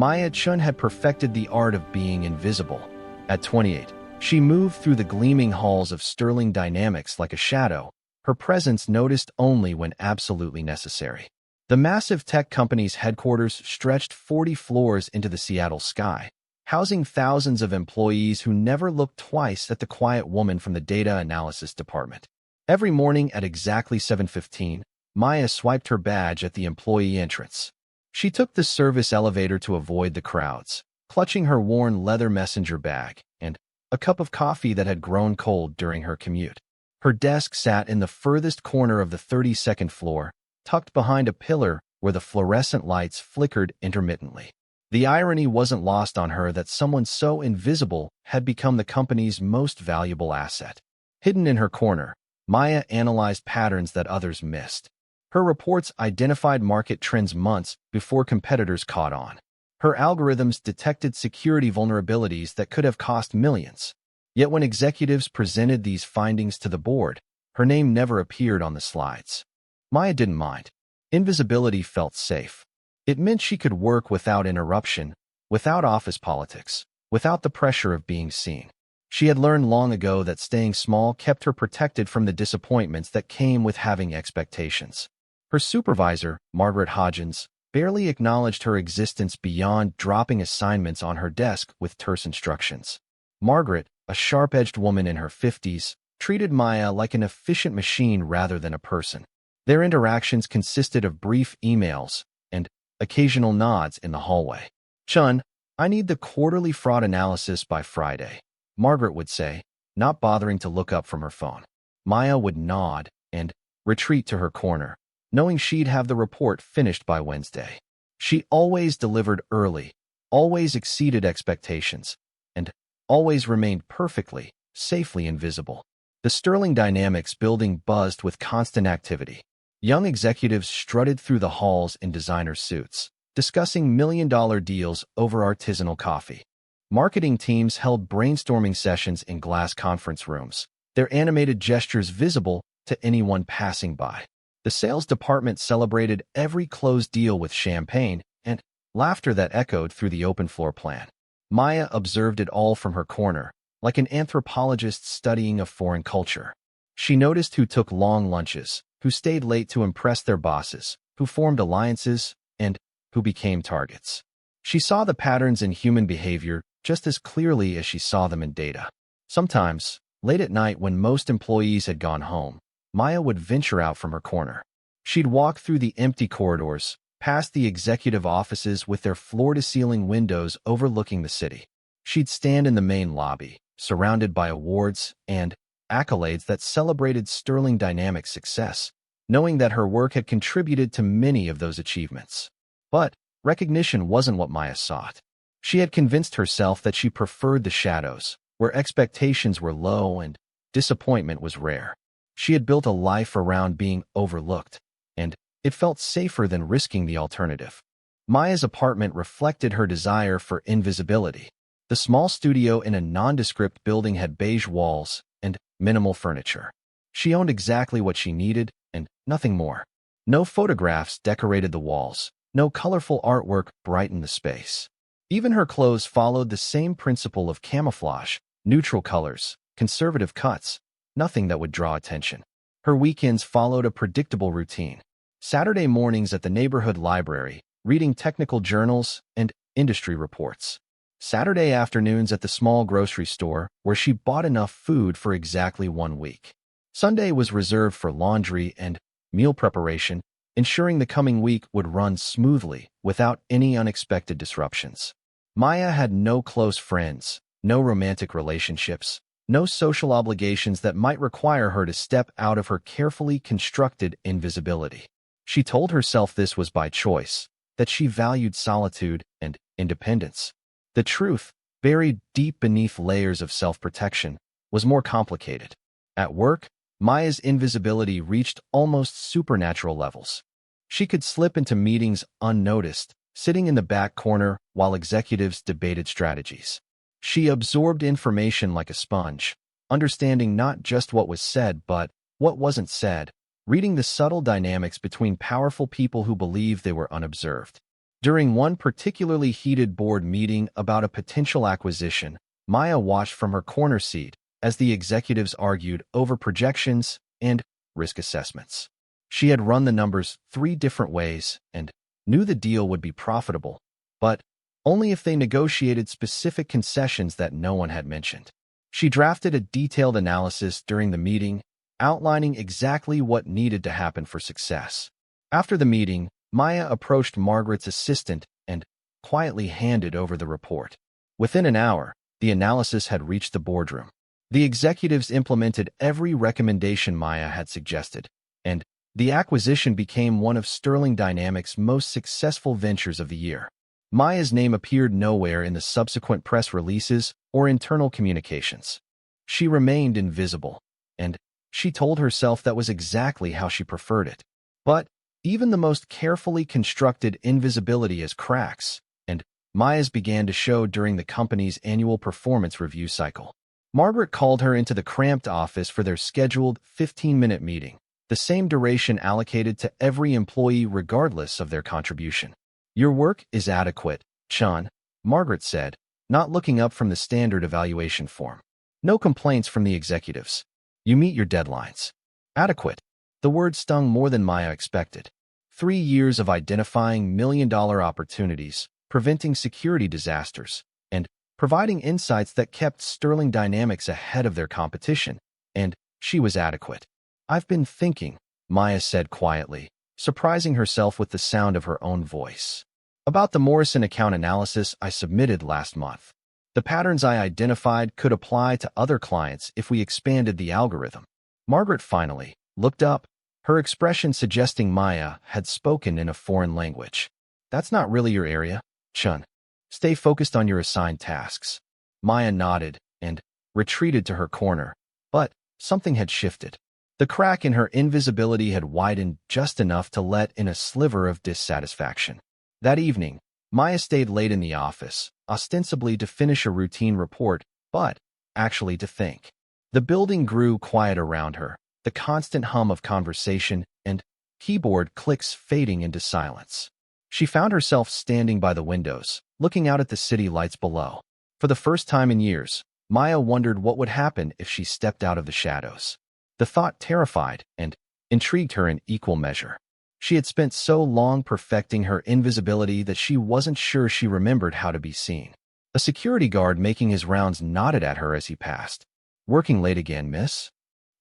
Maya Chun had perfected the art of being invisible. At 28, she moved through the gleaming halls of Sterling Dynamics like a shadow, her presence noticed only when absolutely necessary. The massive tech company's headquarters stretched 40 floors into the Seattle sky, housing thousands of employees who never looked twice at the quiet woman from the data analysis department. Every morning at exactly 7:15, Maya swiped her badge at the employee entrance. She took the service elevator to avoid the crowds, clutching her worn leather messenger bag and a cup of coffee that had grown cold during her commute. Her desk sat in the furthest corner of the 32nd floor, tucked behind a pillar where the fluorescent lights flickered intermittently. The irony wasn't lost on her that someone so invisible had become the company's most valuable asset. Hidden in her corner, Maya analyzed patterns that others missed. Her reports identified market trends months before competitors caught on. Her algorithms detected security vulnerabilities that could have cost millions. Yet when executives presented these findings to the board, her name never appeared on the slides. Maya didn't mind. Invisibility felt safe. It meant she could work without interruption, without office politics, without the pressure of being seen. She had learned long ago that staying small kept her protected from the disappointments that came with having expectations. Her supervisor, Margaret Hodgins, barely acknowledged her existence beyond dropping assignments on her desk with terse instructions. Margaret, a sharp-edged woman in her 50s, treated Maya like an efficient machine rather than a person. Their interactions consisted of brief emails and occasional nods in the hallway. "Chun, I need the quarterly fraud analysis by Friday," Margaret would say, not bothering to look up from her phone. Maya would nod and retreat to her corner, knowing she'd have the report finished by Wednesday. She always delivered early, always exceeded expectations, and always remained perfectly, safely invisible. The Sterling Dynamics building buzzed with constant activity. Young executives strutted through the halls in designer suits, discussing million-dollar deals over artisanal coffee. Marketing teams held brainstorming sessions in glass conference rooms, their animated gestures visible to anyone passing by. The sales department celebrated every closed deal with champagne and laughter that echoed through the open floor plan. Maya observed it all from her corner, like an anthropologist studying a foreign culture. She noticed who took long lunches, who stayed late to impress their bosses, who formed alliances, and who became targets. She saw the patterns in human behavior just as clearly as she saw them in data. Sometimes, late at night when most employees had gone home, Maya would venture out from her corner. She'd walk through the empty corridors, past the executive offices with their floor-to-ceiling windows overlooking the city. She'd stand in the main lobby, surrounded by awards and accolades that celebrated Sterling Dynamics' success, knowing that her work had contributed to many of those achievements. But recognition wasn't what Maya sought. She had convinced herself that she preferred the shadows, where expectations were low and disappointment was rare. She had built a life around being overlooked, and it felt safer than risking the alternative. Maya's apartment reflected her desire for invisibility. The small studio in a nondescript building had beige walls and minimal furniture. She owned exactly what she needed and nothing more. No photographs decorated the walls. No colorful artwork brightened the space. Even her clothes followed the same principle of camouflage, neutral colors, conservative cuts, nothing that would draw attention. Her weekends followed a predictable routine. Saturday mornings at the neighborhood library, reading technical journals and industry reports. Saturday afternoons at the small grocery store where she bought enough food for exactly 1 week. Sunday was reserved for laundry and meal preparation, ensuring the coming week would run smoothly without any unexpected disruptions. Maya had no close friends, no romantic relationships, no social obligations that might require her to step out of her carefully constructed invisibility. She told herself this was by choice, that she valued solitude and independence. The truth, buried deep beneath layers of self-protection, was more complicated. At work, Maya's invisibility reached almost supernatural levels. She could slip into meetings unnoticed, sitting in the back corner while executives debated strategies. She absorbed information like a sponge, understanding not just what was said but what wasn't said, reading the subtle dynamics between powerful people who believed they were unobserved. During one particularly heated board meeting about a potential acquisition, Maya watched from her corner seat as the executives argued over projections and risk assessments. She had run the numbers 3 different ways and knew the deal would be profitable, but only if they negotiated specific concessions that no one had mentioned. She drafted a detailed analysis during the meeting, outlining exactly what needed to happen for success. After the meeting, Maya approached Margaret's assistant and quietly handed over the report. Within an hour, the analysis had reached the boardroom. The executives implemented every recommendation Maya had suggested, and the acquisition became one of Sterling Dynamics' most successful ventures of the year. Maya's name appeared nowhere in the subsequent press releases or internal communications. She remained invisible, and she told herself that was exactly how she preferred it. But even the most carefully constructed invisibility has cracks, and Maya's began to show during the company's annual performance review cycle. Margaret called her into the cramped office for their scheduled 15-minute meeting, the same duration allocated to every employee regardless of their contribution. "Your work is adequate, Chun," Margaret said, not looking up from the standard evaluation form. "No complaints from the executives. You meet your deadlines." Adequate. The word stung more than Maya expected. 3 years of identifying million-dollar opportunities, preventing security disasters, and providing insights that kept Sterling Dynamics ahead of their competition, and she was adequate. "I've been thinking," Maya said quietly, surprising herself with the sound of her own voice, "about the Morrison account analysis I submitted last month. The patterns I identified could apply to other clients if we expanded the algorithm." Margaret finally looked up, her expression suggesting Maya had spoken in a foreign language. "That's not really your area, Chun. Stay focused on your assigned tasks." Maya nodded and retreated to her corner, but something had shifted. The crack in her invisibility had widened just enough to let in a sliver of dissatisfaction. That evening, Maya stayed late in the office, ostensibly to finish a routine report, but actually to think. The building grew quiet around her, the constant hum of conversation and keyboard clicks fading into silence. She found herself standing by the windows, looking out at the city lights below. For the first time in years, Maya wondered what would happen if she stepped out of the shadows. The thought terrified and intrigued her in equal measure. She had spent so long perfecting her invisibility that she wasn't sure she remembered how to be seen. A security guard making his rounds nodded at her as he passed. "Working late again, miss?"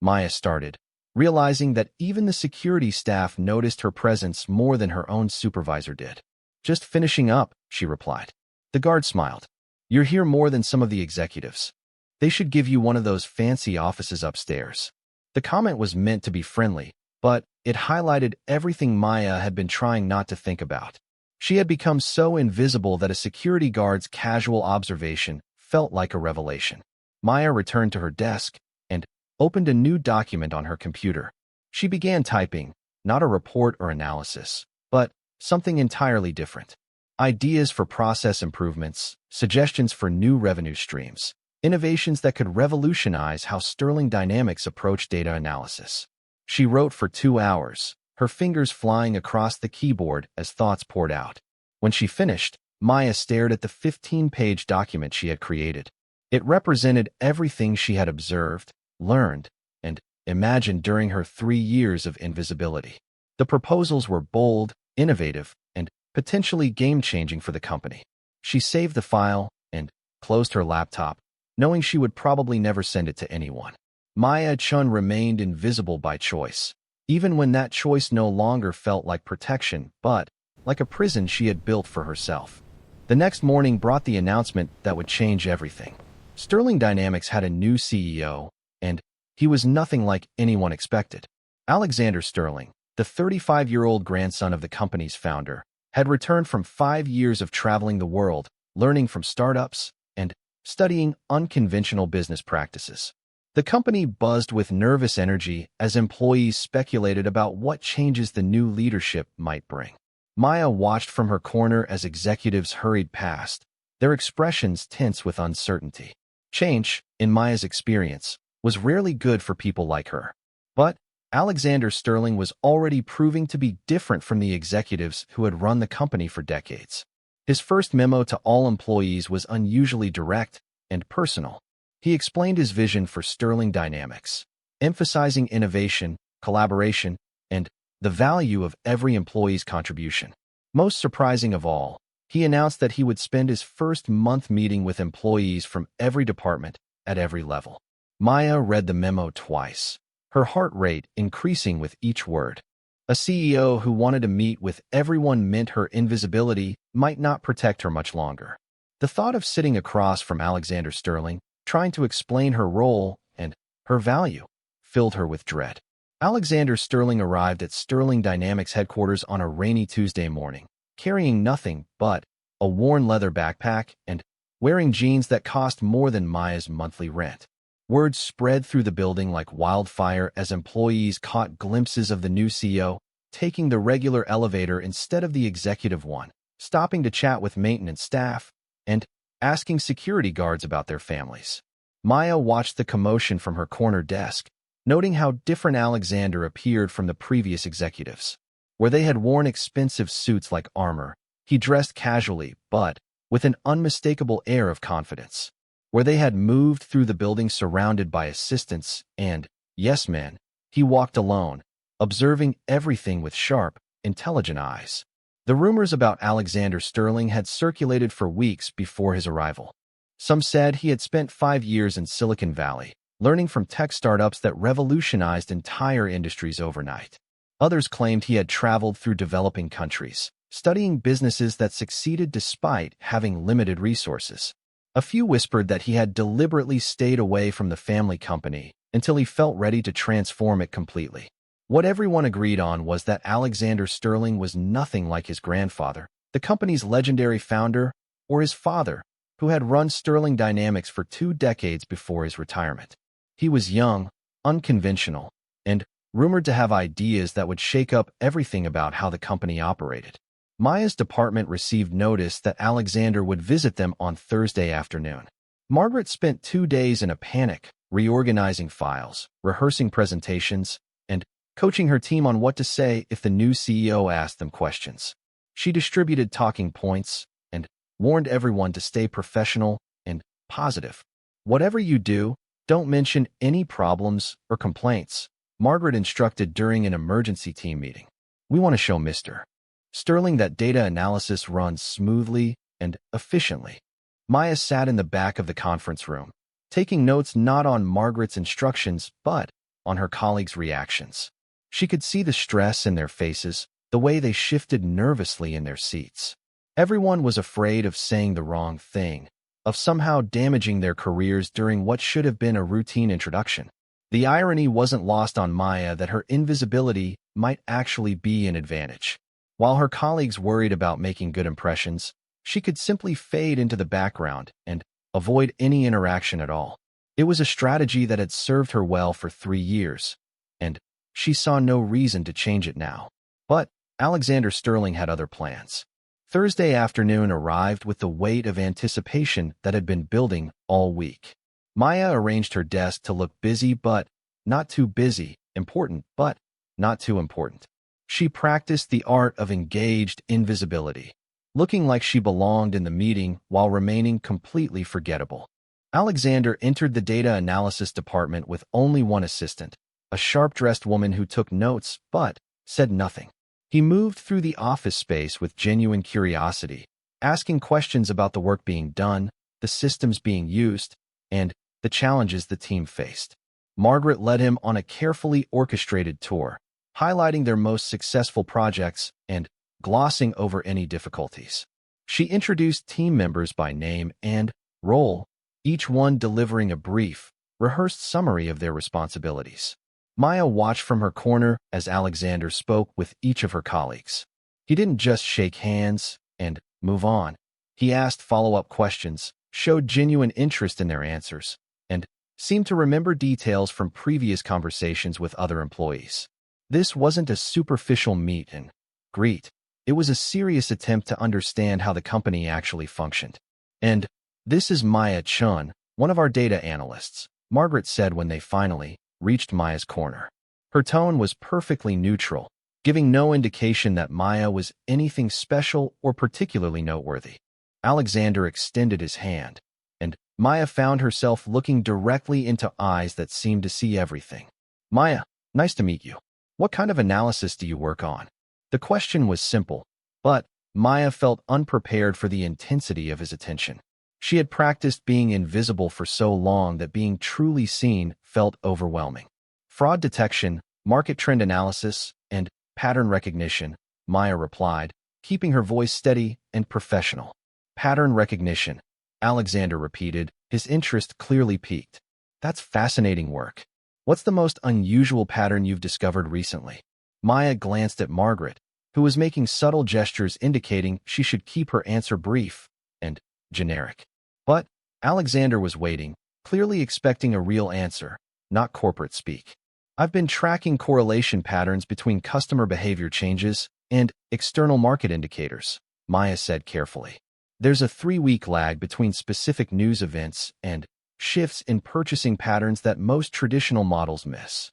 Maya started, realizing that even the security staff noticed her presence more than her own supervisor did. "Just finishing up," she replied. The guard smiled. "You're here more than some of the executives. They should give you one of those fancy offices upstairs." The comment was meant to be friendly, but it highlighted everything Maya had been trying not to think about. She had become so invisible that a security guard's casual observation felt like a revelation. Maya returned to her desk and opened a new document on her computer. She began typing, not a report or analysis, but something entirely different. Ideas for process improvements, suggestions for new revenue streams, innovations that could revolutionize how Sterling Dynamics approached data analysis. She wrote for 2 hours, her fingers flying across the keyboard as thoughts poured out. When she finished, Maya stared at the 15-page document she had created. It represented everything she had observed, learned, and imagined during her 3 years of invisibility. The proposals were bold, innovative, and potentially game-changing for the company. She saved the file and closed her laptop, knowing she would probably never send it to anyone. Maya Chun remained invisible by choice, even when that choice no longer felt like protection, but like a prison she had built for herself. The next morning brought the announcement that would change everything. Sterling Dynamics had a new CEO, and he was nothing like anyone expected. Alexander Sterling, the 35-year-old grandson of the company's founder, had returned from 5 years of traveling the world, learning from startups, and studying unconventional business practices. The company buzzed with nervous energy as employees speculated about what changes the new leadership might bring. Maya watched from her corner as executives hurried past, their expressions tense with uncertainty. Change, in Maya's experience, was rarely good for people like her. But Alexander Sterling was already proving to be different from the executives who had run the company for decades. His first memo to all employees was unusually direct and personal. He explained his vision for Sterling Dynamics, emphasizing innovation, collaboration, and the value of every employee's contribution. Most surprising of all, he announced that he would spend his first month meeting with employees from every department at every level. Maya read the memo twice, her heart rate increasing with each word. A CEO who wanted to meet with everyone meant her invisibility might not protect her much longer. The thought of sitting across from Alexander Sterling, trying to explain her role and her value, filled her with dread. Alexander Sterling arrived at Sterling Dynamics headquarters on a rainy Tuesday morning, carrying nothing but a worn leather backpack and wearing jeans that cost more than Maya's monthly rent. Word spread through the building like wildfire as employees caught glimpses of the new CEO taking the regular elevator instead of the executive one, stopping to chat with maintenance staff, and asking security guards about their families. Maya watched the commotion from her corner desk, noting how different Alexander appeared from the previous executives. Where they had worn expensive suits like armor, he dressed casually but with an unmistakable air of confidence. Where they had moved through the building surrounded by assistants and yes men, he walked alone, observing everything with sharp, intelligent eyes. The rumors about Alexander Sterling had circulated for weeks before his arrival. Some said he had spent 5 years in Silicon Valley, learning from tech startups that revolutionized entire industries overnight. Others claimed he had traveled through developing countries, studying businesses that succeeded despite having limited resources. A few whispered that he had deliberately stayed away from the family company until he felt ready to transform it completely. What everyone agreed on was that Alexander Sterling was nothing like his grandfather, the company's legendary founder, or his father, who had run Sterling Dynamics for 2 decades before his retirement. He was young, unconventional, and rumored to have ideas that would shake up everything about how the company operated. Maya's department received notice that Alexander would visit them on Thursday afternoon. Margaret spent 2 days in a panic, reorganizing files, rehearsing presentations, and coaching her team on what to say if the new CEO asked them questions. She distributed talking points and warned everyone to stay professional and positive. Whatever you do, don't mention any problems or complaints, Margaret instructed during an emergency team meeting. We want to show Mr. Sterling that data analysis runs smoothly and efficiently. Maya sat in the back of the conference room, taking notes not on Margaret's instructions but on her colleagues' reactions. She could see the stress in their faces, the way they shifted nervously in their seats. Everyone was afraid of saying the wrong thing, of somehow damaging their careers during what should have been a routine introduction. The irony wasn't lost on Maya that her invisibility might actually be an advantage. While her colleagues worried about making good impressions, she could simply fade into the background and avoid any interaction at all. It was a strategy that had served her well for 3 years, and she saw no reason to change it now. But Alexander Sterling had other plans. Thursday afternoon arrived with the weight of anticipation that had been building all week. Maya arranged her desk to look busy but not too busy, important but not too important. She practiced the art of engaged invisibility, looking like she belonged in the meeting while remaining completely forgettable. Alexander entered the data analysis department with only one assistant, a sharp-dressed woman who took notes but said nothing. He moved through the office space with genuine curiosity, asking questions about the work being done, the systems being used, and the challenges the team faced. Margaret led him on a carefully orchestrated tour, highlighting their most successful projects and glossing over any difficulties. She introduced team members by name and role, each one delivering a brief, rehearsed summary of their responsibilities. Maya watched from her corner as Alexander spoke with each of her colleagues. He didn't just shake hands and move on. He asked follow-up questions, showed genuine interest in their answers, and seemed to remember details from previous conversations with other employees. This wasn't a superficial meet and greet. It was a serious attempt to understand how the company actually functioned. And this is Maya Chun, one of our data analysts, Margaret said when they finally reached Maya's corner. Her tone was perfectly neutral, giving no indication that Maya was anything special or particularly noteworthy. Alexander extended his hand, and Maya found herself looking directly into eyes that seemed to see everything. Maya, nice to meet you. What kind of analysis do you work on? The question was simple, but Maya felt unprepared for the intensity of his attention. She had practiced being invisible for so long that being truly seen felt overwhelming. Fraud detection, market trend analysis, and pattern recognition, Maya replied, keeping her voice steady and professional. Pattern recognition, Alexander repeated, his interest clearly piqued. That's fascinating work. What's the most unusual pattern you've discovered recently? Maya glanced at Margaret, who was making subtle gestures indicating she should keep her answer brief and generic. But Alexander was waiting, clearly expecting a real answer, not corporate speak. I've been tracking correlation patterns between customer behavior changes and external market indicators, Maya said carefully. There's a 3-week lag between specific news events and shifts in purchasing patterns that most traditional models miss.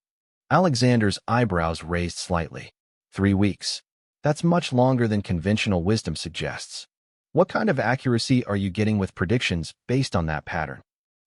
Alexander's eyebrows raised slightly. 3 weeks. That's much longer than conventional wisdom suggests. What kind of accuracy are you getting with predictions based on that pattern?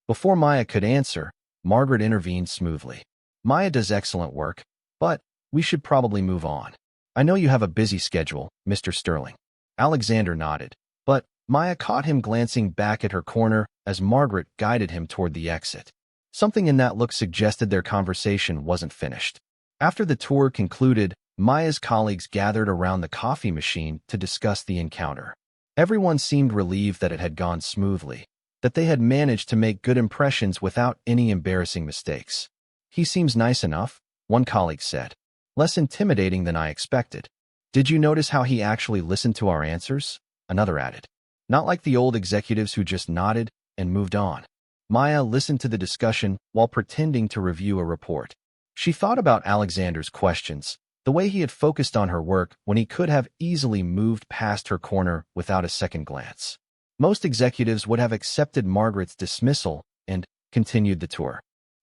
Before Maya could answer, Margaret intervened smoothly. Maya does excellent work, but we should probably move on. I know you have a busy schedule, Mr. Sterling. Alexander nodded, but Maya caught him glancing back at her corner as Margaret guided him toward the exit. Something in that look suggested their conversation wasn't finished. After the tour concluded, Maya's colleagues gathered around the coffee machine to discuss the encounter. Everyone seemed relieved that it had gone smoothly, that they had managed to make good impressions without any embarrassing mistakes. He seems nice enough, one colleague said. Less intimidating than I expected. Did you notice how he actually listened to our answers? Another added. Not like the old executives who just nodded and moved on. Maya listened to the discussion while pretending to review a report. She thought about Alexander's questions, the way he had focused on her work when he could have easily moved past her corner without a second glance. Most executives would have accepted Margaret's dismissal and continued the tour.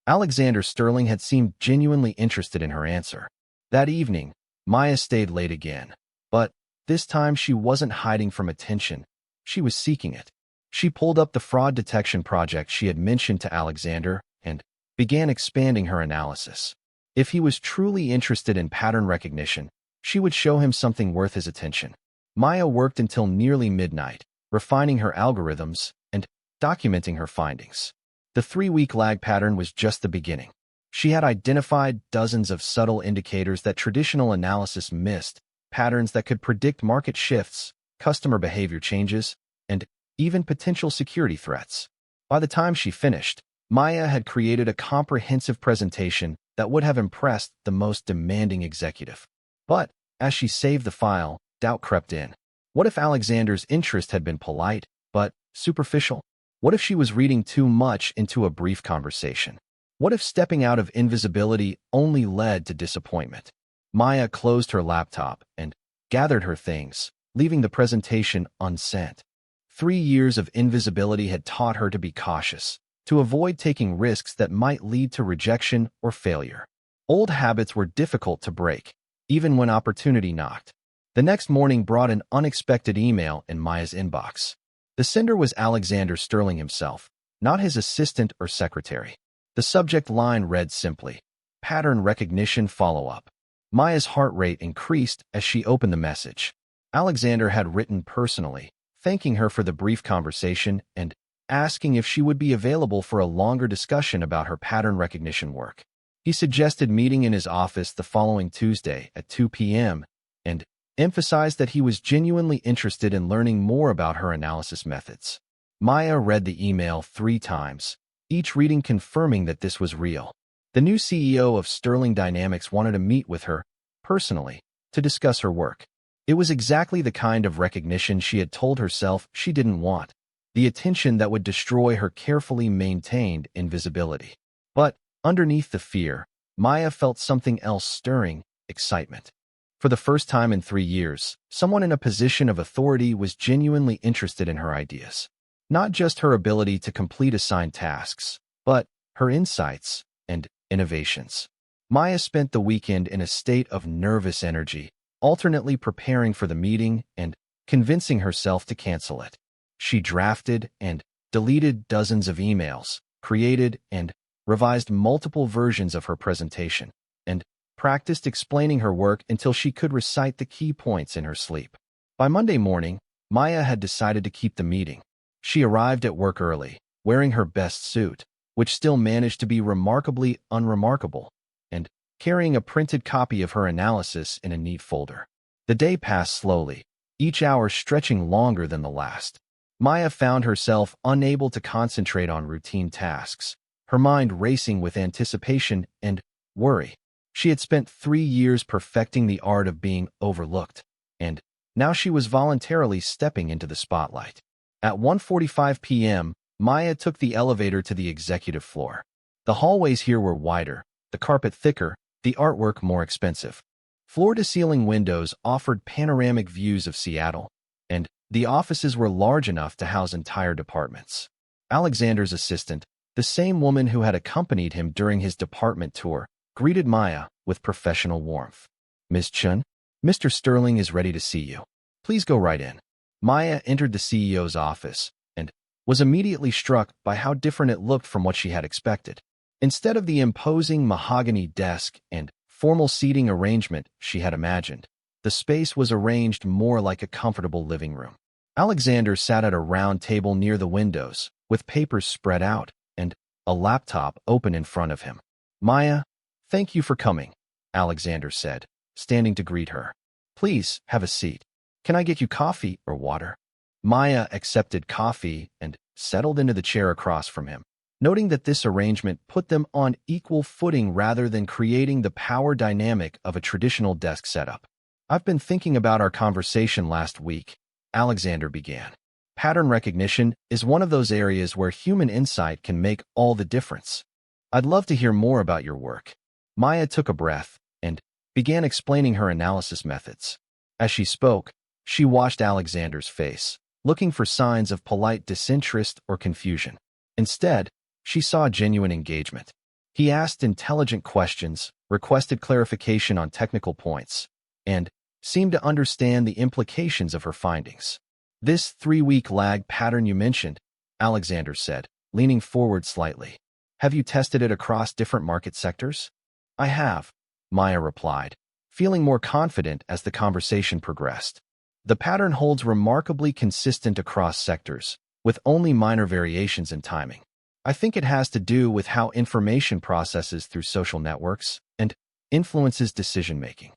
Alexander Sterling had seemed genuinely interested in her answer. That evening, Maya stayed late again, but this time she wasn't hiding from attention. She was seeking it. She pulled up the fraud detection project she had mentioned to Alexander and began expanding her analysis. If he was truly interested in pattern recognition, she would show him something worth his attention. Maya worked until nearly midnight, refining her algorithms and documenting her findings. The 3-week lag pattern was just the beginning. She had identified dozens of subtle indicators that traditional analysis missed, patterns that could predict market shifts, customer behavior changes, and even potential security threats. By the time she finished, Maya had created a comprehensive presentation that would have impressed the most demanding executive. But as she saved the file, doubt crept in. What if Alexander's interest had been polite, but superficial? What if she was reading too much into a brief conversation? What if stepping out of invisibility only led to disappointment? Maya closed her laptop and gathered her things, leaving the presentation unsent. 3 years of invisibility had taught her to be cautious, to avoid taking risks that might lead to rejection or failure. Old habits were difficult to break, even when opportunity knocked. The next morning brought an unexpected email in Maya's inbox. The sender was Alexander Sterling himself, not his assistant or secretary. The subject line read simply, Pattern Recognition Follow-Up. Maya's heart rate increased as she opened the message. Alexander had written personally, thanking her for the brief conversation and asking if she would be available for a longer discussion about her pattern recognition work. He suggested meeting in his office the following Tuesday at 2 p.m. and emphasized that he was genuinely interested in learning more about her analysis methods. Maya read the email 3 times, each reading confirming that this was real. The new CEO of Sterling Dynamics wanted to meet with her, personally, to discuss her work. It was exactly the kind of recognition she had told herself she didn't want, the attention that would destroy her carefully maintained invisibility. But underneath the fear, Maya felt something else stirring, excitement. For the first time in 3 years, someone in a position of authority was genuinely interested in her ideas. Not just her ability to complete assigned tasks, but her insights and innovations. Maya spent the weekend in a state of nervous energy, alternately preparing for the meeting and convincing herself to cancel it. She drafted and deleted dozens of emails, created and revised multiple versions of her presentation, and practiced explaining her work until she could recite the key points in her sleep. By Monday morning, Maya had decided to keep the meeting. She arrived at work early, wearing her best suit, which still managed to be remarkably unremarkable, and carrying a printed copy of her analysis in a neat folder. The day passed slowly, each hour stretching longer than the last. Maya found herself unable to concentrate on routine tasks, her mind racing with anticipation and worry. She had spent 3 years perfecting the art of being overlooked, and now she was voluntarily stepping into the spotlight. At 1:45 p.m., Maya took the elevator to the executive floor. The hallways here were wider, the carpet thicker, the artwork more expensive. Floor-to-ceiling windows offered panoramic views of Seattle, and the offices were large enough to house entire departments. Alexander's assistant, the same woman who had accompanied him during his department tour, greeted Maya with professional warmth. "Miss Chun, Mr. Sterling is ready to see you. Please go right in." Maya entered the CEO's office and was immediately struck by how different it looked from what she had expected. Instead of the imposing mahogany desk and formal seating arrangement she had imagined, the space was arranged more like a comfortable living room. Alexander sat at a round table near the windows, with papers spread out and a laptop open in front of him. "Maya, thank you for coming," Alexander said, standing to greet her. "Please, have a seat. Can I get you coffee or water?" Maya accepted coffee and settled into the chair across from him, noting that this arrangement put them on equal footing rather than creating the power dynamic of a traditional desk setup. "I've been thinking about our conversation last week," Alexander began. "Pattern recognition is one of those areas where human insight can make all the difference. I'd love to hear more about your work." Maya took a breath and began explaining her analysis methods. As she spoke, she watched Alexander's face, looking for signs of polite disinterest or confusion. Instead, she saw genuine engagement. He asked intelligent questions, requested clarification on technical points, and seemed to understand the implications of her findings. "This 3-week lag pattern you mentioned," Alexander said, leaning forward slightly. "Have you tested it across different market sectors?" "I have," Maya replied, feeling more confident as the conversation progressed. "The pattern holds remarkably consistent across sectors, with only minor variations in timing. I think it has to do with how information processes through social networks and influences decision-making."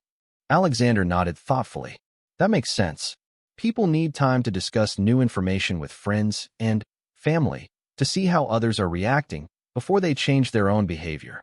Alexander nodded thoughtfully. "That makes sense. People need time to discuss new information with friends and family to see how others are reacting before they change their own behavior."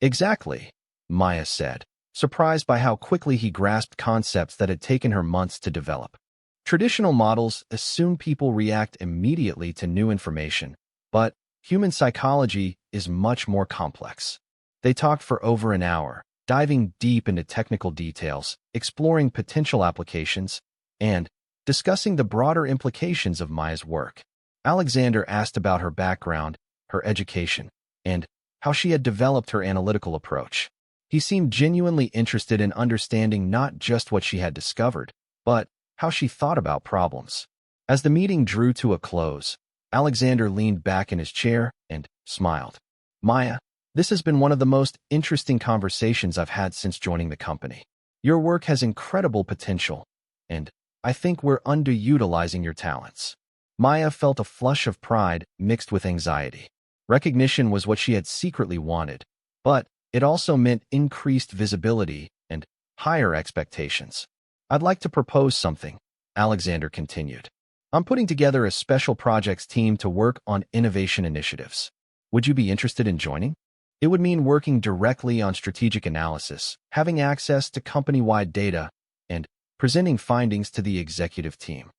"Exactly," Maya said, surprised by how quickly he grasped concepts that had taken her months to develop. Traditional models assume people react immediately to new information, but human psychology is much more complex. They talked for over an hour, diving deep into technical details, exploring potential applications, and discussing the broader implications of Maya's work. Alexander asked about her background, her education, and how she had developed her analytical approach. He seemed genuinely interested in understanding not just what she had discovered, but how she thought about problems. As the meeting drew to a close, Alexander leaned back in his chair and smiled. "Maya, this has been one of the most interesting conversations I've had since joining the company. Your work has incredible potential, and I think we're underutilizing your talents." Maya felt a flush of pride mixed with anxiety. Recognition was what she had secretly wanted, but it also meant increased visibility and higher expectations. "I'd like to propose something," Alexander continued. "I'm putting together a special projects team to work on innovation initiatives. Would you be interested in joining? It would mean working directly on strategic analysis, having access to company-wide data, and presenting findings to the executive team."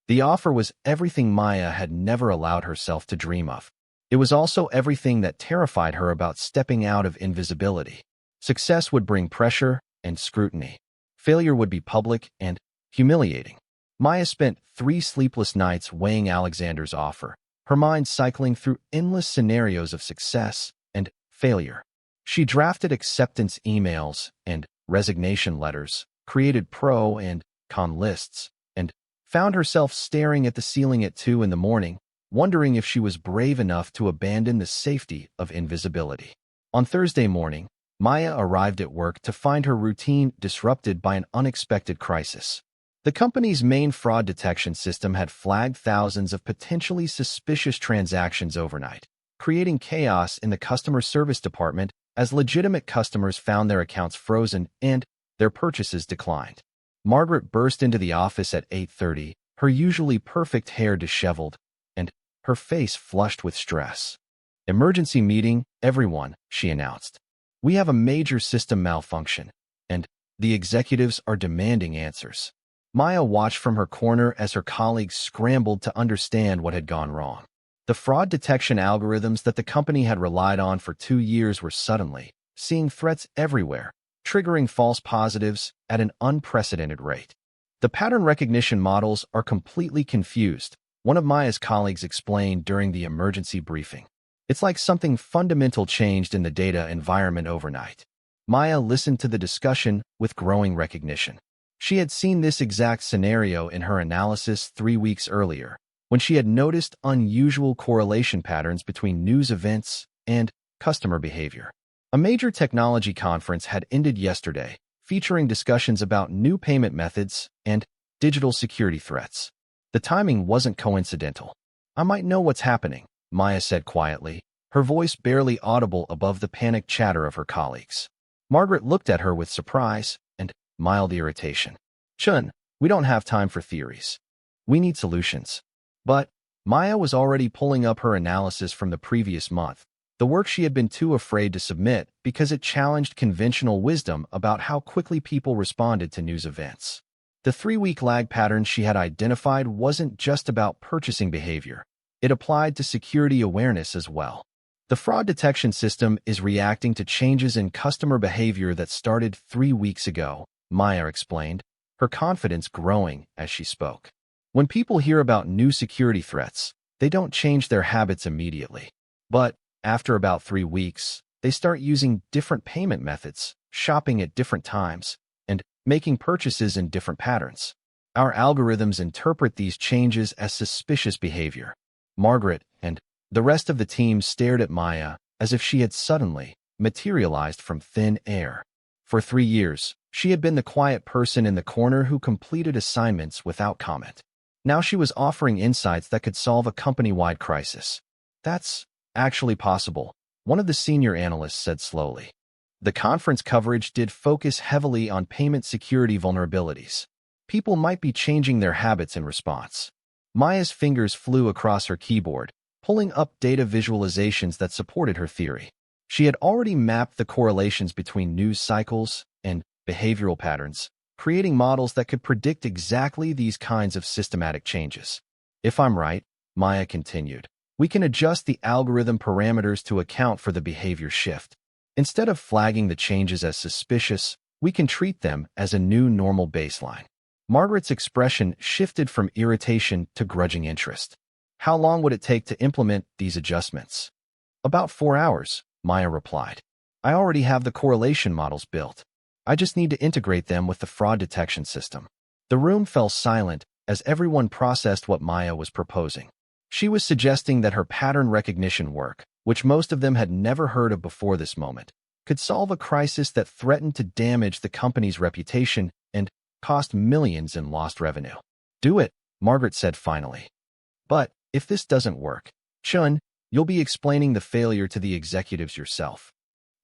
The offer was everything Maya had never allowed herself to dream of. It was also everything that terrified her about stepping out of invisibility. Success would bring pressure and scrutiny. Failure would be public and humiliating. Maya spent 3 sleepless nights weighing Alexander's offer, her mind cycling through endless scenarios of success and failure. She drafted acceptance emails and resignation letters, created pro and con lists, and found herself staring at the ceiling at 2 in the morning, wondering if she was brave enough to abandon the safety of invisibility. On Thursday morning, Maya arrived at work to find her routine disrupted by an unexpected crisis. The company's main fraud detection system had flagged thousands of potentially suspicious transactions overnight, creating chaos in the customer service department as legitimate customers found their accounts frozen and their purchases declined. Margaret burst into the office at 8:30, her usually perfect hair disheveled, and her face flushed with stress. "Emergency meeting, everyone," she announced. "We have a major system malfunction, and the executives are demanding answers." Maya watched from her corner as her colleagues scrambled to understand what had gone wrong. The fraud detection algorithms that the company had relied on for 2 years were suddenly seeing threats everywhere, triggering false positives at an unprecedented rate. "The pattern recognition models are completely confused," one of Maya's colleagues explained during the emergency briefing. "It's like something fundamental changed in the data environment overnight." Maya listened to the discussion with growing recognition. She had seen this exact scenario in her analysis 3 weeks earlier, when she had noticed unusual correlation patterns between news events and customer behavior. A major technology conference had ended yesterday, featuring discussions about new payment methods and digital security threats. The timing wasn't coincidental. "I might know what's happening," Maya said quietly, her voice barely audible above the panicked chatter of her colleagues. Margaret looked at her with surprise and mild irritation. "Chun, we don't have time for theories. We need solutions." But Maya was already pulling up her analysis from the previous month, the work she had been too afraid to submit because it challenged conventional wisdom about how quickly people responded to news events. The 3-week lag pattern she had identified wasn't just about purchasing behavior. It applied to security awareness as well. "The fraud detection system is reacting to changes in customer behavior that started 3 weeks ago," Maya explained, her confidence growing as she spoke. "When people hear about new security threats, they don't change their habits immediately. But after about 3 weeks, they start using different payment methods, shopping at different times, and making purchases in different patterns. Our algorithms interpret these changes as suspicious behavior." Margaret and the rest of the team stared at Maya as if she had suddenly materialized from thin air. For 3 years, she had been the quiet person in the corner who completed assignments without comment. Now she was offering insights that could solve a company-wide crisis. "That's actually possible," one of the senior analysts said slowly. The conference coverage did focus heavily on payment security vulnerabilities. People might be changing their habits in response. Maya's fingers flew across her keyboard, pulling up data visualizations that supported her theory. She had already mapped the correlations between news cycles and behavioral patterns, creating models that could predict exactly these kinds of systematic changes. "If I'm right," Maya continued, "we can adjust the algorithm parameters to account for the behavior shift. Instead of flagging the changes as suspicious, we can treat them as a new normal baseline." Margaret's expression shifted from irritation to grudging interest. "How long would it take to implement these adjustments?" "About 4 hours," Maya replied. "I already have the correlation models built. I just need to integrate them with the fraud detection system." The room fell silent as everyone processed what Maya was proposing. She was suggesting that her pattern recognition work, which most of them had never heard of before this moment, could solve a crisis that threatened to damage the company's reputation and cost millions in lost revenue. "Do it," Margaret said finally. "But if this doesn't work, Chun, you'll be explaining the failure to the executives yourself."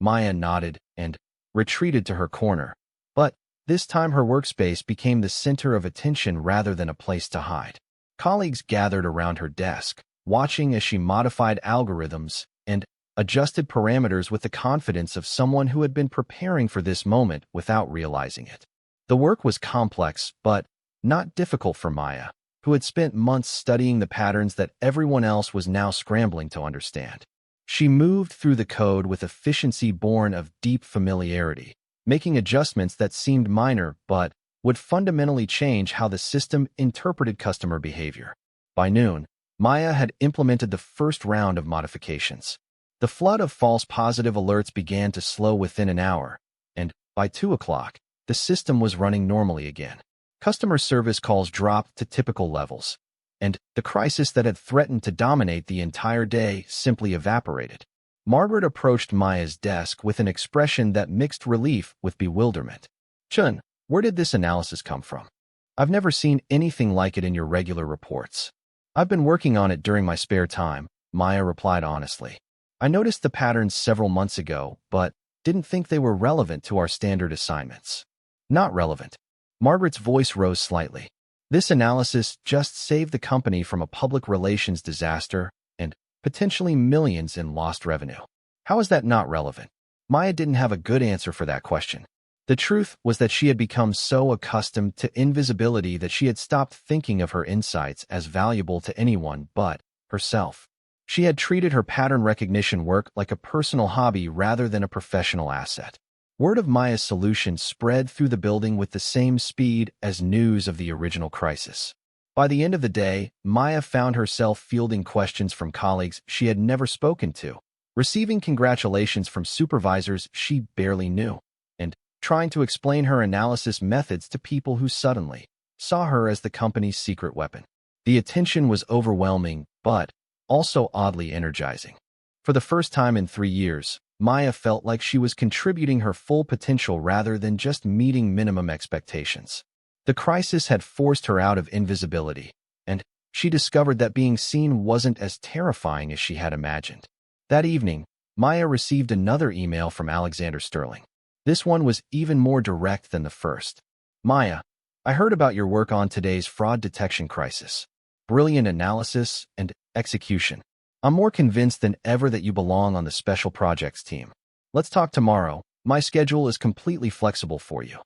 Maya nodded and retreated to her corner, but this time her workspace became the center of attention rather than a place to hide. Colleagues gathered around her desk, watching as she modified algorithms and adjusted parameters with the confidence of someone who had been preparing for this moment without realizing it. The work was complex, but not difficult for Maya, who had spent months studying the patterns that everyone else was now scrambling to understand. She moved through the code with efficiency born of deep familiarity, making adjustments that seemed minor but would fundamentally change how the system interpreted customer behavior. By noon, Maya had implemented the first round of modifications. The flood of false positive alerts began to slow within an hour, and by 2 o'clock, the system was running normally again. Customer service calls dropped to typical levels, and the crisis that had threatened to dominate the entire day simply evaporated. Margaret approached Maya's desk with an expression that mixed relief with bewilderment. "Chun, where did this analysis come from? I've never seen anything like it in your regular reports." "I've been working on it during my spare time," Maya replied honestly. "I noticed the patterns several months ago, but didn't think they were relevant to our standard assignments." "Not relevant." Margaret's voice rose slightly. "This analysis just saved the company from a public relations disaster and potentially millions in lost revenue. How is that not relevant?" Maya didn't have a good answer for that question. The truth was that she had become so accustomed to invisibility that she had stopped thinking of her insights as valuable to anyone but herself. She had treated her pattern recognition work like a personal hobby rather than a professional asset. Word of Maya's solution spread through the building with the same speed as news of the original crisis. By the end of the day, Maya found herself fielding questions from colleagues she had never spoken to, receiving congratulations from supervisors she barely knew, and trying to explain her analysis methods to people who suddenly saw her as the company's secret weapon. The attention was overwhelming, but also oddly energizing. For the first time in 3 years, Maya felt like she was contributing her full potential rather than just meeting minimum expectations. The crisis had forced her out of invisibility, and she discovered that being seen wasn't as terrifying as she had imagined. That evening, Maya received another email from Alexander Sterling. This one was even more direct than the first. "Maya, I heard about your work on today's fraud detection crisis. Brilliant analysis and execution. I'm more convinced than ever that you belong on the special projects team. Let's talk tomorrow. My schedule is completely flexible for you."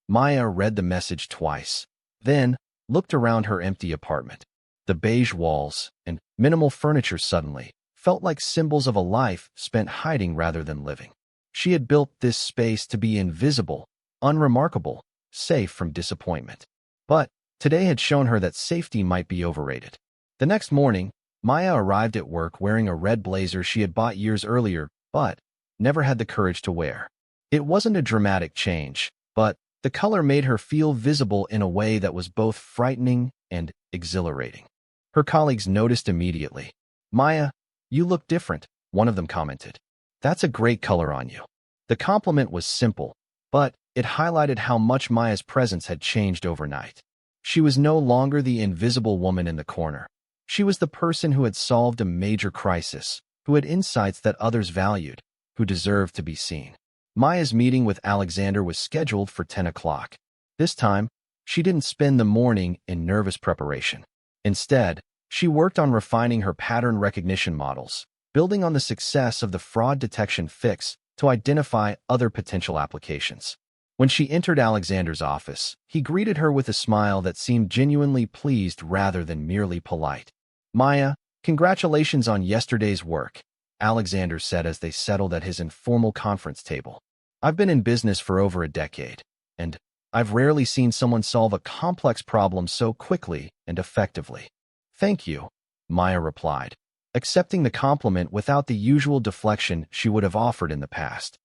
Maya read the message twice, then looked around her empty apartment. The beige walls and minimal furniture suddenly felt like symbols of a life spent hiding rather than living. She had built this space to be invisible, unremarkable, safe from disappointment. But today had shown her that safety might be overrated. The next morning, Maya arrived at work wearing a red blazer she had bought years earlier, but never had the courage to wear. It wasn't a dramatic change, but the color made her feel visible in a way that was both frightening and exhilarating. Her colleagues noticed immediately. "Maya, you look different," one of them commented. "That's a great color on you." The compliment was simple, but it highlighted how much Maya's presence had changed overnight. She was no longer the invisible woman in the corner. She was the person who had solved a major crisis, who had insights that others valued, who deserved to be seen. Maya's meeting with Alexander was scheduled for 10 o'clock. This time, she didn't spend the morning in nervous preparation. Instead, she worked on refining her pattern recognition models, building on the success of the fraud detection fix to identify other potential applications. When she entered Alexander's office, he greeted her with a smile that seemed genuinely pleased rather than merely polite. "Maya, congratulations on yesterday's work," Alexander said as they settled at his informal conference table. "I've been in business for over a decade, and I've rarely seen someone solve a complex problem so quickly and effectively." "Thank you," Maya replied, accepting the compliment without the usual deflection she would have offered in the past.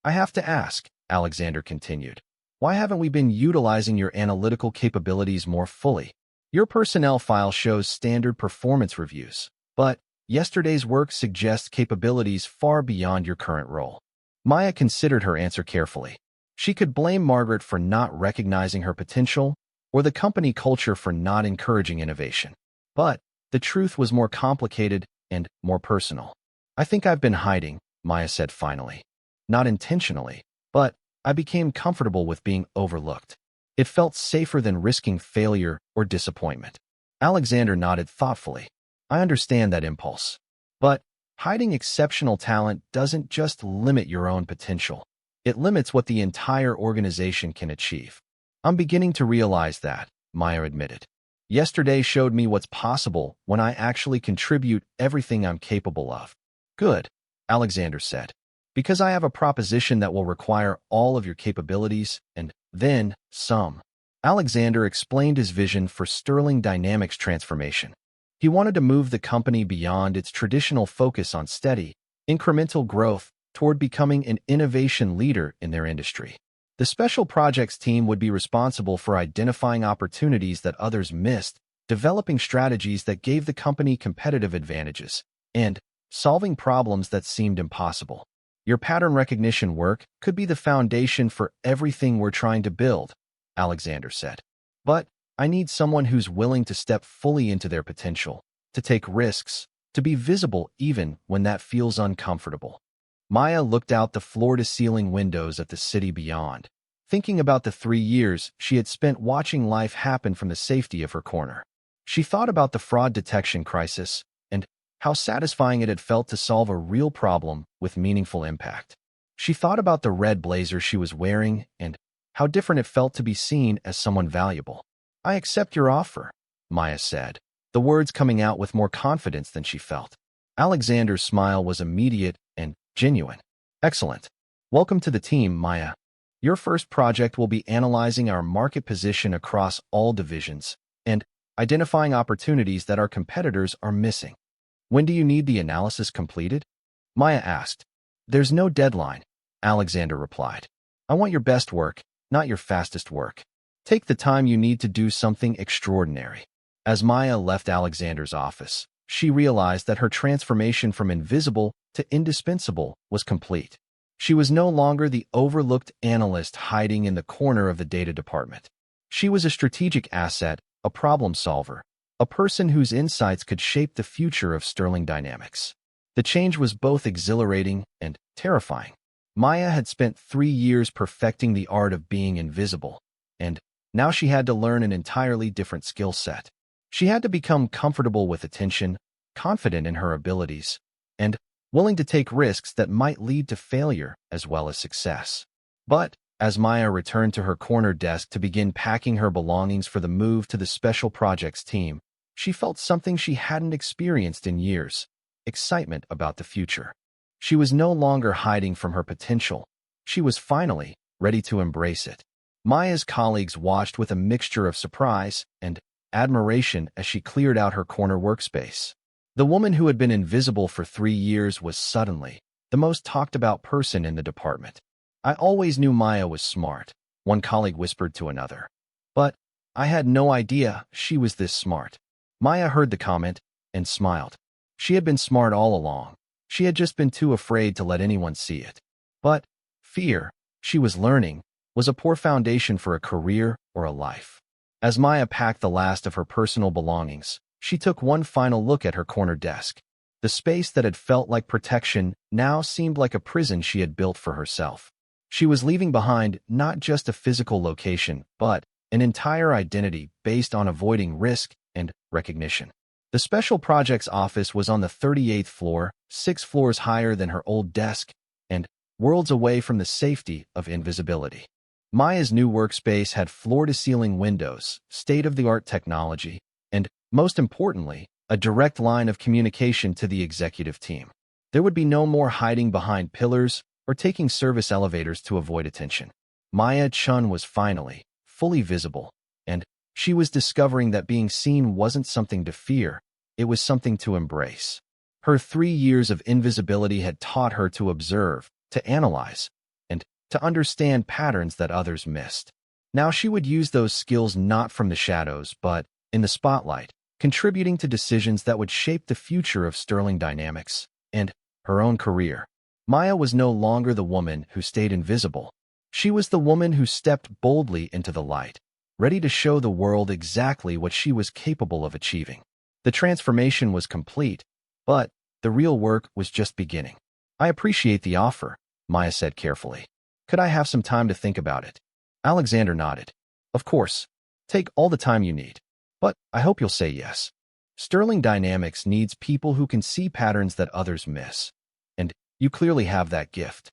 "I have to ask," Alexander continued, "why haven't we been utilizing your analytical capabilities more fully? Your personnel file shows standard performance reviews, but yesterday's work suggests capabilities far beyond your current role." Maya considered her answer carefully. She could blame Margaret for not recognizing her potential, or the company culture for not encouraging innovation. But the truth was more complicated and more personal. "I think I've been hiding," Maya said finally. "Not intentionally, but I became comfortable with being overlooked. It felt safer than risking failure or disappointment." Alexander nodded thoughtfully. "I understand that impulse. But hiding exceptional talent doesn't just limit your own potential. It limits what the entire organization can achieve." "I'm beginning to realize that," Maya admitted. "Yesterday showed me what's possible when I actually contribute everything I'm capable of." "Good," Alexander said, "because I have a proposition that will require all of your capabilities and then some." Alexander explained his vision for Sterling Dynamics transformation. He wanted to move the company beyond its traditional focus on steady, incremental growth toward becoming an innovation leader in their industry. The special projects team would be responsible for identifying opportunities that others missed, developing strategies that gave the company competitive advantages, and solving problems that seemed impossible. Your pattern recognition work could be the foundation for everything we're trying to build, Alexander said. But I need someone who's willing to step fully into their potential, to take risks, to be visible even when that feels uncomfortable. Maya looked out the floor-to-ceiling windows at the city beyond, thinking about the 3 years she had spent watching life happen from the safety of her corner. She thought about the fraud detection crisis and how satisfying it had felt to solve a real problem with meaningful impact. She thought about the red blazer she was wearing and how different it felt to be seen as someone valuable. "I accept your offer," Maya said, the words coming out with more confidence than she felt. Alexander's smile was immediate and genuine. "Excellent. Welcome to the team, Maya. Your first project will be analyzing our market position across all divisions and identifying opportunities that our competitors are missing." "When do you need the analysis completed?" Maya asked. "There's no deadline," Alexander replied. "I want your best work, not your fastest work. Take the time you need to do something extraordinary." As Maya left Alexander's office, she realized that her transformation from invisible to indispensable was complete. She was no longer the overlooked analyst hiding in the corner of the data department. She was a strategic asset, a problem solver, a person whose insights could shape the future of Sterling Dynamics. The change was both exhilarating and terrifying. Maya had spent 3 years perfecting the art of being invisible, and now she had to learn an entirely different skill set. She had to become comfortable with attention, confident in her abilities, and willing to take risks that might lead to failure as well as success. But as Maya returned to her corner desk to begin packing her belongings for the move to the special projects team, she felt something she hadn't experienced in years: excitement about the future. She was no longer hiding from her potential. She was finally ready to embrace it. Maya's colleagues watched with a mixture of surprise and admiration as she cleared out her corner workspace. The woman who had been invisible for 3 years was suddenly the most talked-about person in the department. "I always knew Maya was smart," one colleague whispered to another. "But I had no idea she was this smart." Maya heard the comment and smiled. She had been smart all along. She had just been too afraid to let anyone see it. But fear, she was learning, was a poor foundation for a career or a life. As Maya packed the last of her personal belongings, she took one final look at her corner desk. The space that had felt like protection now seemed like a prison she had built for herself. She was leaving behind not just a physical location, but an entire identity based on avoiding risk and recognition. The special projects office was on the 38th floor, 6 floors higher than her old desk, and worlds away from the safety of invisibility. Maya's new workspace had floor-to-ceiling windows, state-of-the-art technology, and, most importantly, a direct line of communication to the executive team. There would be no more hiding behind pillars or taking service elevators to avoid attention. Maya Chun was finally fully visible, and she was discovering that being seen wasn't something to fear, it was something to embrace. Her 3 years of invisibility had taught her to observe, to analyze, and to understand patterns that others missed. Now she would use those skills not from the shadows, but in the spotlight, contributing to decisions that would shape the future of Sterling Dynamics and her own career. Maya was no longer the woman who stayed invisible. She was the woman who stepped boldly into the light, ready to show the world exactly what she was capable of achieving. The transformation was complete, but the real work was just beginning. "I appreciate the offer," Maya said carefully. "Could I have some time to think about it?" Alexander nodded. "Of course. Take all the time you need. But I hope you'll say yes. Sterling Dynamics needs people who can see patterns that others miss. And you clearly have that gift."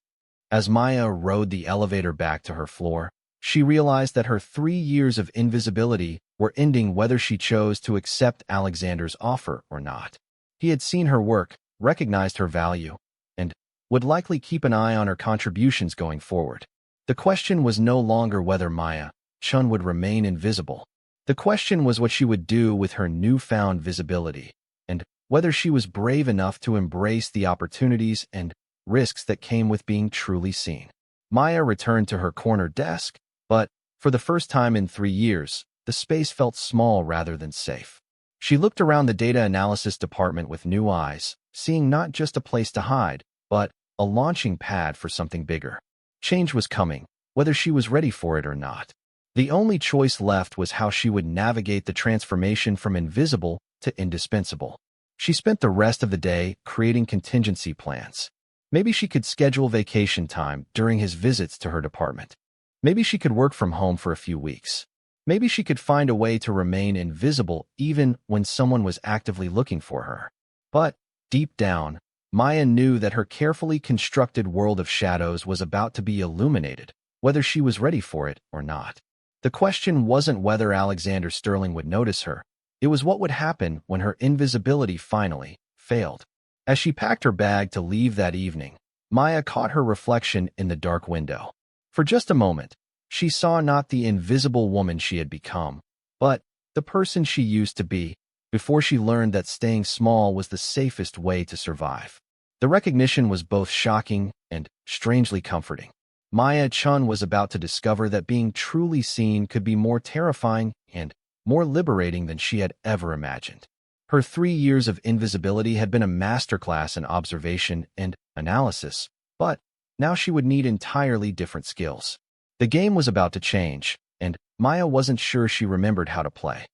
As Maya rode the elevator back to her floor, she realized that her 3 years of invisibility were ending whether she chose to accept Alexander's offer or not. He had seen her work, recognized her value, and would likely keep an eye on her contributions going forward. The question was no longer whether Maya Chun would remain invisible. The question was what she would do with her newfound visibility, and whether she was brave enough to embrace the opportunities and risks that came with being truly seen. Maya returned to her corner desk, but for the first time in 3 years, the space felt small rather than safe. She looked around the data analysis department with new eyes, seeing not just a place to hide, but a launching pad for something bigger. Change was coming, whether she was ready for it or not. The only choice left was how she would navigate the transformation from invisible to indispensable. She spent the rest of the day creating contingency plans. Maybe she could schedule vacation time during his visits to her department. Maybe she could work from home for a few weeks. Maybe she could find a way to remain invisible even when someone was actively looking for her. But, deep down, Maya knew that her carefully constructed world of shadows was about to be illuminated, whether she was ready for it or not. The question wasn't whether Alexander Sterling would notice her. It was what would happen when her invisibility finally failed. As she packed her bag to leave that evening, Maya caught her reflection in the dark window. For just a moment, she saw not the invisible woman she had become, but the person she used to be, before she learned that staying small was the safest way to survive. The recognition was both shocking and strangely comforting. Maya Chun was about to discover that being truly seen could be more terrifying and more liberating than she had ever imagined. Her 3 years of invisibility had been a masterclass in observation and analysis, but now she would need entirely different skills. The game was about to change, and Maya wasn't sure she remembered how to play.